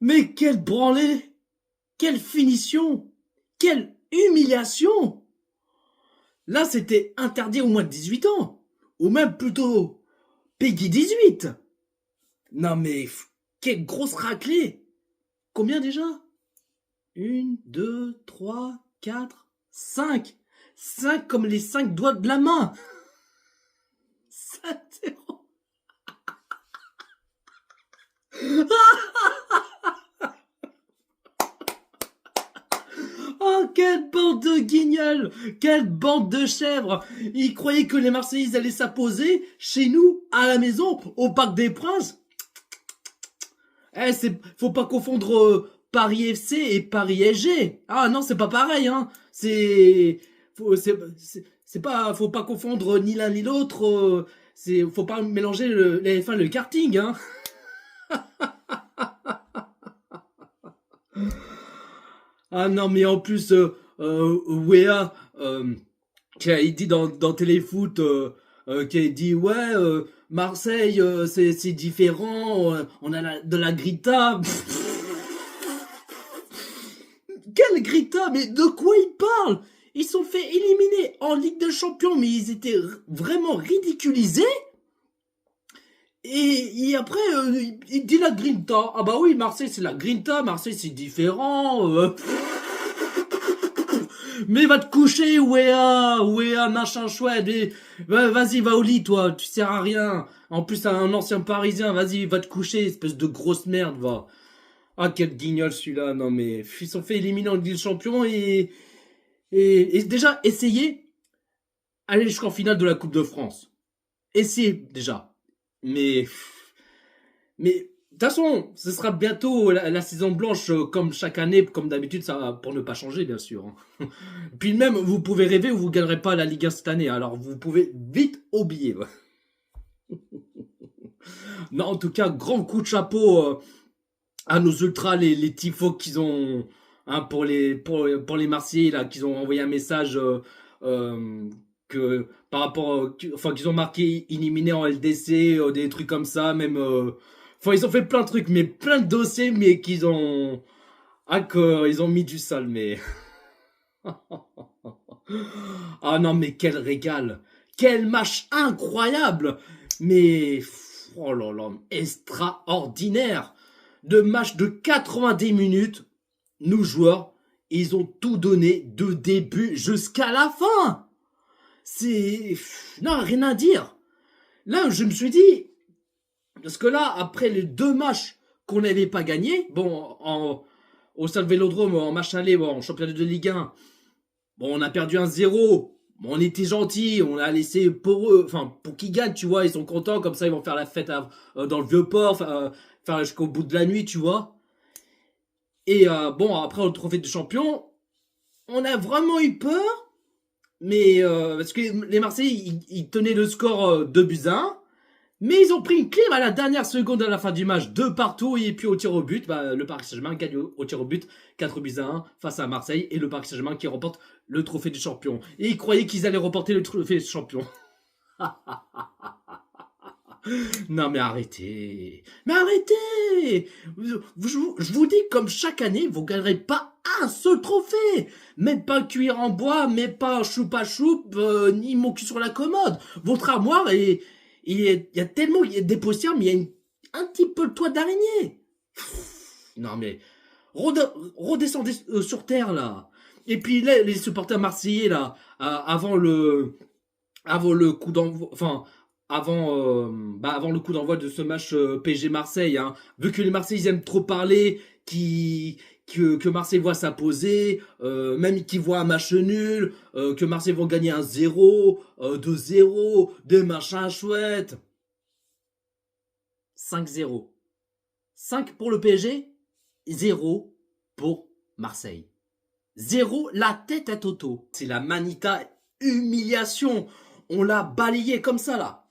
Mais quel branlé! Quelle finition! Quelle humiliation! Là, c'était interdit au moins de 18 ans. Ou même plutôt Peggy 18. Non mais, quelle grosse raclée! Combien déjà? 1, 2, 3, 4, 5. 5 comme les 5 doigts de la main. 5-0. Oh, quelle bande de guignols! Quelle bande de chèvres! Ils croyaient que les Marseillais allaient s'imposer chez nous, à la maison, au Parc des Princes. Faut pas confondre Paris FC et Paris SG. Ah non, c'est pas pareil, hein. Faut pas confondre ni l'un ni l'autre. Faut pas mélanger les F1 et le karting, hein. Ah non, mais en plus, Wea, qui a dit dans Téléfoot, qui a dit ouais, Marseille, c'est différent, on a de la grinta. Quelle grinta? Mais de quoi ils parlent? Ils sont fait éliminer en Ligue des Champions, mais ils étaient vraiment ridiculisés. Et après, il dit la grinta. Ah bah oui, Marseille c'est la grinta, Marseille c'est différent. Mais va te coucher, Wea, machin chouette. Vas-y, va au lit, toi, tu sers à rien. En plus, t'as un ancien parisien, vas-y, va te coucher, espèce de grosse merde, va. Ah, quel guignol celui-là, non mais, ils sont fait éliminer en Ligue des Champions et déjà, essayez, aller jusqu'en finale de la Coupe de France. Essayez, déjà. Mais, de toute façon, ce sera bientôt la saison blanche comme chaque année, comme d'habitude, ça pour ne pas changer, bien sûr. Hein. Puis même, vous pouvez rêver, vous gagnerez pas la Ligue 1 cette année. Alors, vous pouvez vite oublier. Non, en tout cas, grand coup de chapeau à nos ultras, les tifos qu'ils ont, hein, pour les Marseillais là, qu'ils ont envoyé un message que par rapport, enfin qu'ils ont marqué éliminé en LDC, des trucs comme ça, même. Enfin, ils ont fait plein de trucs, mais plein de dossiers, mais qu'ils ont, ils ont mis du sale, mais. Ah non, mais quel régal! Quel match incroyable! Mais, oh là là, extraordinaire! De match de 90 minutes, nos joueurs, ils ont tout donné de début jusqu'à la fin! Non, rien à dire! Là, je me suis dit, parce que là, après les 2 matchs qu'on n'avait pas gagnés, bon, au Stade Vélodrome, en match aller, bon, en championnat de Ligue 1, bon, on a perdu 1-0. Bon, on était gentils, on a laissé pour eux, enfin, pour qu'ils gagnent, tu vois, ils sont contents, comme ça, ils vont faire la fête dans le Vieux-Port, faire jusqu'au bout de la nuit, tu vois. Et bon, après, au trophée de champion, on a vraiment eu peur, mais parce que les Marseillais, ils tenaient le score 2-1, mais ils ont pris une clim à la dernière seconde à la fin du match, 2 partout, et puis au tir au but, le Paris Saint-Germain gagne au tir au but, 4-1 face à Marseille, et le Paris Saint-Germain qui remporte le trophée du champion. Et ils croyaient qu'ils allaient remporter le trophée du champion. Non mais arrêtez. Mais arrêtez. Je vous dis, comme chaque année, vous gagnerez pas un seul trophée. Même pas un cuir en bois, même pas un choupa choup, ni mon cul sur la commode. Votre armoire est... Il y a tellement, il y a des poussières, mais il y a un petit peu le toit d'araignée. Non mais, redescendez sur terre là. Et puis là, les supporters marseillais là, avant le coup d'envoi, enfin avant le coup d'envoi de ce match PSG Marseille, hein, vu que les Marseillais aiment trop parler, que Marseille voit s'imposer, même qu'ils voient un match nul, que Marseille vont gagner 1-0, 2-0, des machins chouettes. 5-0. 5 pour le PSG, 0 pour Marseille. 0 la tête à Toto. C'est la Manita humiliation. On l'a balayé comme ça là.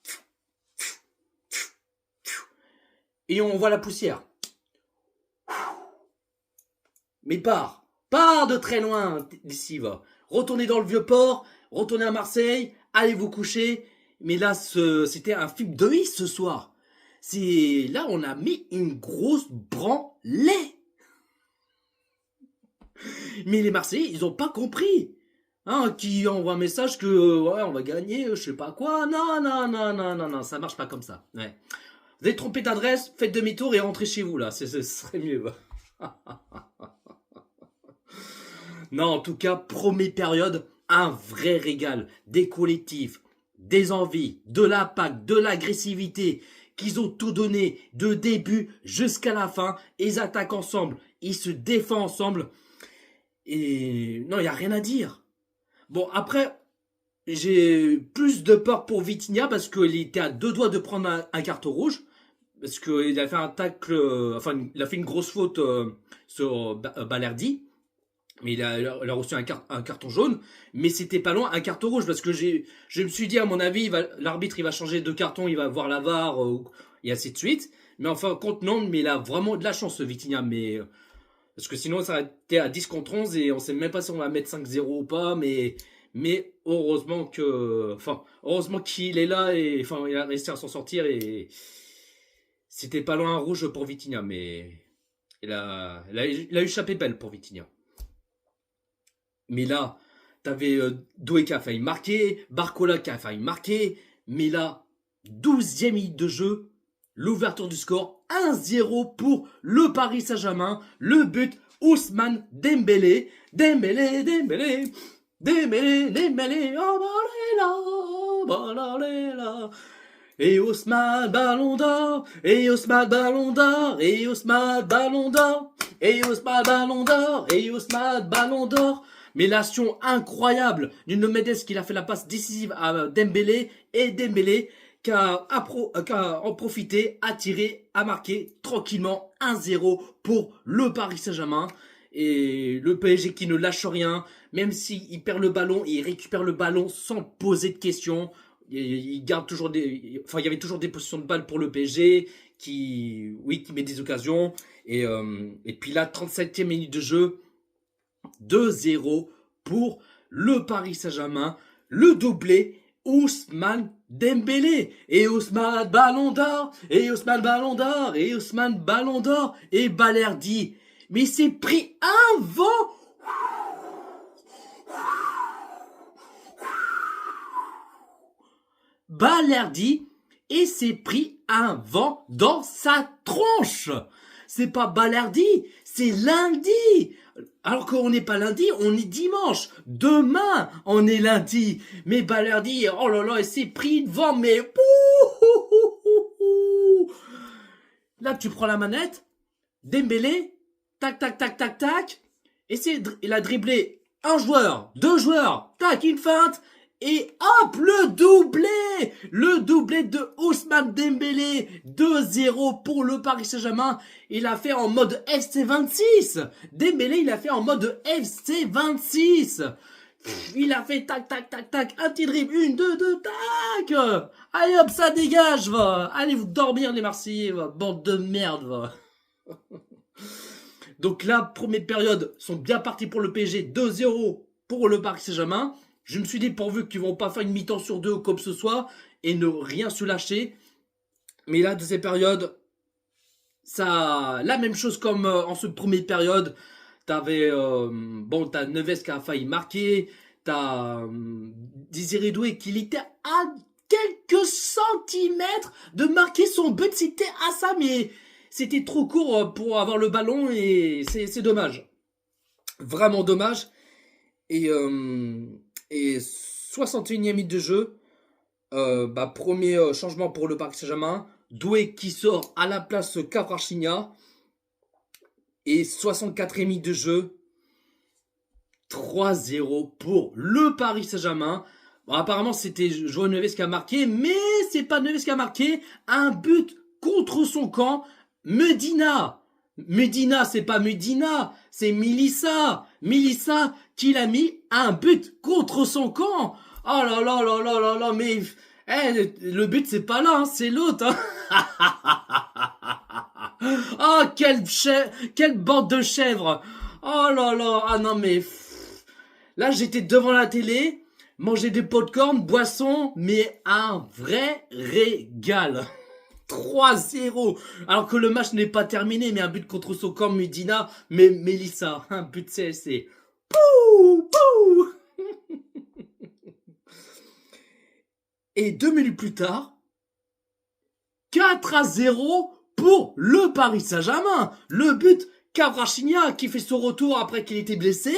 Et on voit la poussière. Mais pars de très loin d'ici, va. Retournez dans le Vieux-Port, retournez à Marseille, allez vous coucher. Mais là, c'était un film de Is ce soir. Là, on a mis une grosse branlée. Mais les Marseillais, ils ont pas compris. Hein, qui envoie un message que ouais, on va gagner, je sais pas quoi. Non, non, non, non, non, non, ça marche pas comme ça. Ouais. Vous avez trompé d'adresse, faites demi-tour et rentrez chez vous là, ce serait mieux. Non, en tout cas, première période, un vrai régal. Des collectifs, des envies, de la PAC, de l'agressivité, qu'ils ont tout donné de début jusqu'à la fin. Ils attaquent ensemble, ils se défendent ensemble. Et non, il n'y a rien à dire. Bon, après, j'ai plus de peur pour Vitinha parce qu'il était à deux doigts de prendre un carton rouge. Parce qu'il a fait un tacle, enfin, il a fait une grosse faute sur Balerdi. Mais il a reçu un carton jaune, mais c'était pas loin un carton rouge parce que je me suis dit à mon avis l'arbitre il va changer de carton, il va voir la VAR et ainsi de suite. Mais enfin compte non, mais il a vraiment de la chance ce Vitinha, mais parce que sinon ça aurait été à 10 contre 11 et on sait même pas si on va mettre 5-0 ou pas, mais heureusement qu'il est là et enfin il a réussi à s'en sortir et c'était pas loin un rouge pour Vitinha, mais il a échappé belle pour Vitinha. Mais là, t'avais Doué qui a failli marquer, Barcola qui a failli marquer. Mais là, 12e minute de jeu, l'ouverture du score, 1-0 pour le Paris Saint-Germain. Le but, Ousmane Dembélé. Dembélé, Dembélé, Dembélé, Dembélé, oh baléla. Et Ousmane Ballon d'Or, et Ousmane Ballon d'Or, et Ousmane Ballon d'Or, et Ousmane Ballon d'Or, et Ousmane Ballon d'Or. Mais l'action incroyable d'une Mendes qui a fait la passe décisive à Dembélé et Dembélé qui a en profité, a tiré, a marqué tranquillement 1-0 pour le Paris Saint-Germain. Et le PSG qui ne lâche rien, même s'il perd le ballon, il récupère le ballon sans poser de questions. Il garde toujours il y avait toujours des positions de balle pour le PSG qui met des occasions. Et puis là, 37e minute de jeu. 2-0 pour le Paris Saint-Germain, le doublé Ousmane Dembélé et Ousmane Ballon d'Or et Ousmane Ballon d'Or et Ousmane Ballon d'Or et Balerdi. Mais c'est pris un vent. Balerdi et s'est pris un vent dans sa tronche. C'est pas Balerdi, c'est lundi. Alors qu'on n'est pas lundi, on est dimanche. Demain, on est lundi. Mais Balerdi, oh là là, il s'est pris de vent, mais... Là, tu prends la manette, Dembélé, tac, tac, tac, tac, tac. Et il a dribblé un joueur, deux joueurs, tac, une feinte. Et hop, le doublé de Ousmane Dembélé, 2-0 pour le Paris Saint-Germain. Il a fait en mode FC26. Dembélé, il a fait en mode FC26. Il a fait tac, tac, tac, tac, un petit dribble, 1, 2, 2, tac. Allez hop, ça dégage, va. Allez vous dormir les Marseillais, va. Bande de merde, va. Donc là, première période, sont bien partis pour le PSG, 2-0 pour le Paris Saint-Germain. Je me suis dit pourvu qu'ils vont pas faire une mi-temps sur deux ou comme ce soit et ne rien se lâcher. Mais là, deuxième période, ça, la même chose comme en cette première période. T'as Neves qui a failli marquer. T'as Désiré Doué qui était à quelques centimètres de marquer son but. C'était à ça, mais c'était trop court pour avoir le ballon et c'est dommage. Vraiment dommage. Et 61e minute de jeu, premier changement pour le Paris Saint-Germain, Doué qui sort à la place Kvaratskhelia, et 64e minute de jeu, 3-0 pour le Paris Saint-Germain. Bon, apparemment c'était João Neves qui a marqué, mais c'est pas Neves qui a marqué, un but contre son camp, Medina, c'est pas Medina, c'est Melissa qui l'a mis un but contre son camp. Oh là là là là là là, mais le but c'est pas là, hein, c'est l'autre. Oh quelle bande de chèvres. Oh là là, ah non mais là j'étais devant la télé, manger des pop-corn, boissons, mais un vrai régal. 3-0. Alors que le match n'est pas terminé, mais un but contre son camp, Medina, mais Melissa, un but CSC. Pouh, pouh. Et 2 minutes plus tard, 4-0 pour le Paris Saint-Germain. Le but Kvaratskhelia qui fait son retour après qu'il était blessé,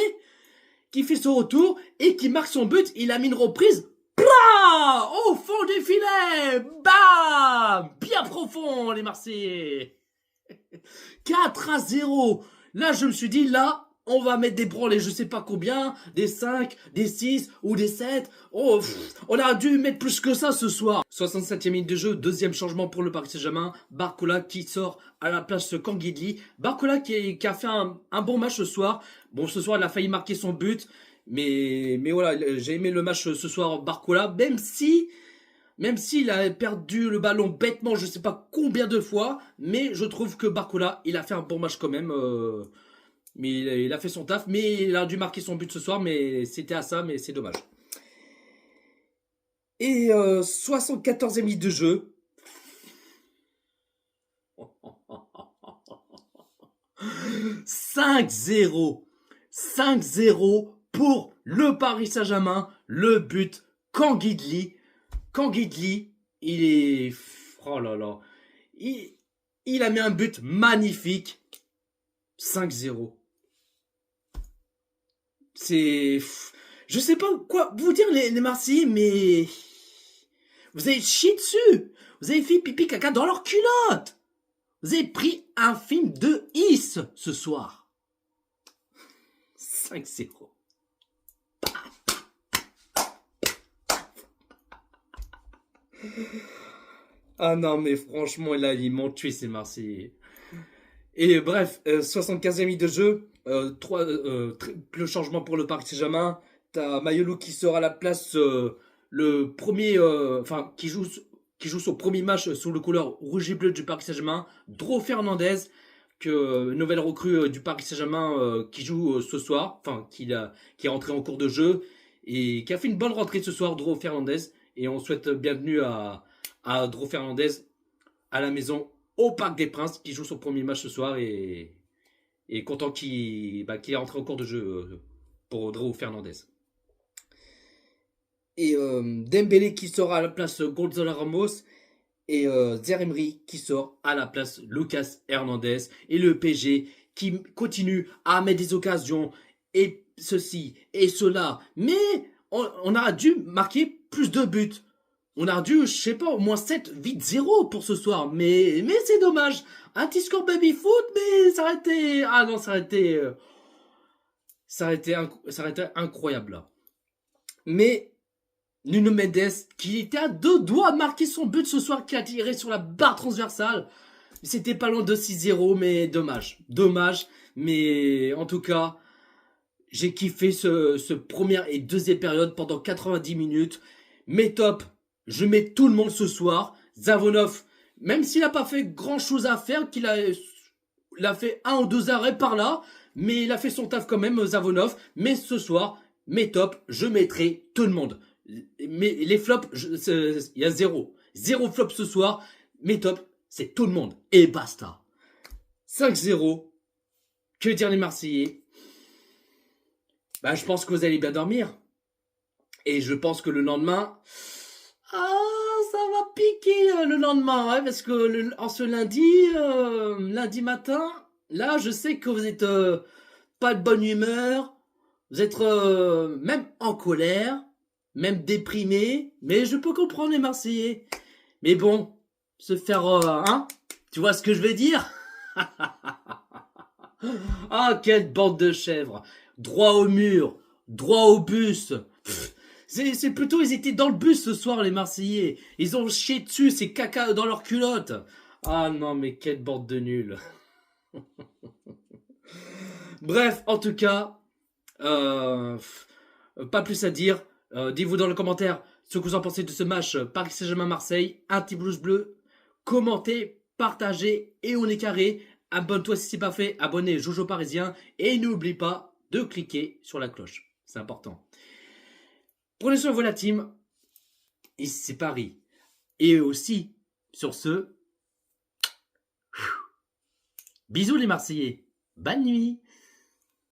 qui fait son retour et qui marque son but. Il a mis une reprise. Plah, au fond du filet. Bam, bien profond les Marseillais. 4-0. Là, je me suis dit, là, on va mettre des branlés, je sais pas combien, des 5, des 6 ou des 7. Oh, on a dû mettre plus que ça ce soir. 67e minute de jeu, deuxième changement pour le Paris Saint-Germain. Barcola qui sort à la place de Kangidli. Barcola qui a fait un bon match ce soir. Bon, ce soir, il a failli marquer son but. Mais voilà, j'ai aimé le match ce soir, Barcola, même s'il a perdu le ballon bêtement, je sais pas combien de fois, mais je trouve que Barcola, il a fait un bon match quand même. Mais il a fait son taf, mais il a dû marquer son but ce soir, mais c'était à ça, mais c'est dommage. Et 74e minute de jeu. 5-0. 5-0 pour le Paris Saint-Germain. Le but Kangidli. Kangidli, il est... Oh là là. Il a mis un but magnifique. 5-0. C'est... Je sais pas quoi vous dire les Marseillais, mais... Vous avez chié dessus. Vous avez fait pipi caca dans leur culotte. Vous avez pris un film de Is ce soir. 5-0. Ah non, mais franchement, là, ils m'ont tué, ces Marseillais. Et bref, 75e minute de jeu, le changement pour le Paris Saint-Germain. T'as Mayolo qui sort à la place, le premier, qui joue son premier match sous le couleur rouge et bleu du Paris Saint-Germain. Dro Fernandez, nouvelle recrue du Paris Saint-Germain qui joue ce soir, qui est rentré en cours de jeu et qui a fait une bonne rentrée ce soir, Dro Fernandez. Et on souhaite bienvenue à Dro Fernandez à la maison au Parc des Princes, qui joue son premier match ce soir et content qu'il est rentré en cours de jeu pour Dro Fernandez. Et Dembélé qui sort à la place Gonzalo Ramos et Zeremri qui sort à la place Lucas Hernandez et le PSG qui continue à mettre des occasions et ceci et cela, mais on a dû marquer plus de buts. On a dû, je sais pas, au moins 7, 8-0 pour ce soir. Mais c'est dommage. Un petit score baby foot, mais ça aurait été... Ah non, ça aurait été incroyable là. Mais Nuno Mendes, qui était à 2 doigts de marquer son but ce soir, qui a tiré sur la barre transversale. C'était pas loin de 6-0, mais dommage. Dommage, mais en tout cas, j'ai kiffé ce première et deuxième période pendant 90 minutes. Mais top, je mets tout le monde ce soir. Zavonov, même s'il n'a pas fait grand chose à faire, il a fait 1 ou 2 arrêts par là, mais il a fait son taf quand même, Zavonov. Mais ce soir, mes top, je mettrai tout le monde. Mais les flops, il y a 0. 0 flop ce soir. Mes top, c'est tout le monde. Et basta. 5-0. Que dire les Marseillais? Je pense que vous allez bien dormir. Et je pense que le lendemain... ça va piquer le lendemain, ouais, parce que en ce lundi matin, là, je sais que vous êtes pas de bonne humeur, vous êtes même en colère, même déprimé, mais je peux comprendre les Marseillais. Mais bon, se faire, tu vois ce que je veux dire? Ah, quelle bande de chèvres! Droit au mur, droit au bus. C'est plutôt, ils étaient dans le bus ce soir, les Marseillais. Ils ont chié dessus, ces caca dans leurs culottes. Ah non, mais quelle bande de nuls. Bref, en tout cas, pas plus à dire. Dites-vous dans les commentaires ce que vous en pensez de ce match Paris Saint-Germain-Marseille. Un petit pouce bleu. Commentez, partagez et on est carré. Abonne-toi si c'est pas fait. Abonnez Jojo Parisien. Et n'oublie pas de cliquer sur la cloche. C'est important. Prenez soin de vous la team. Ici c'est Paris. Et aussi, sur ce, bisous les Marseillais. Bonne nuit.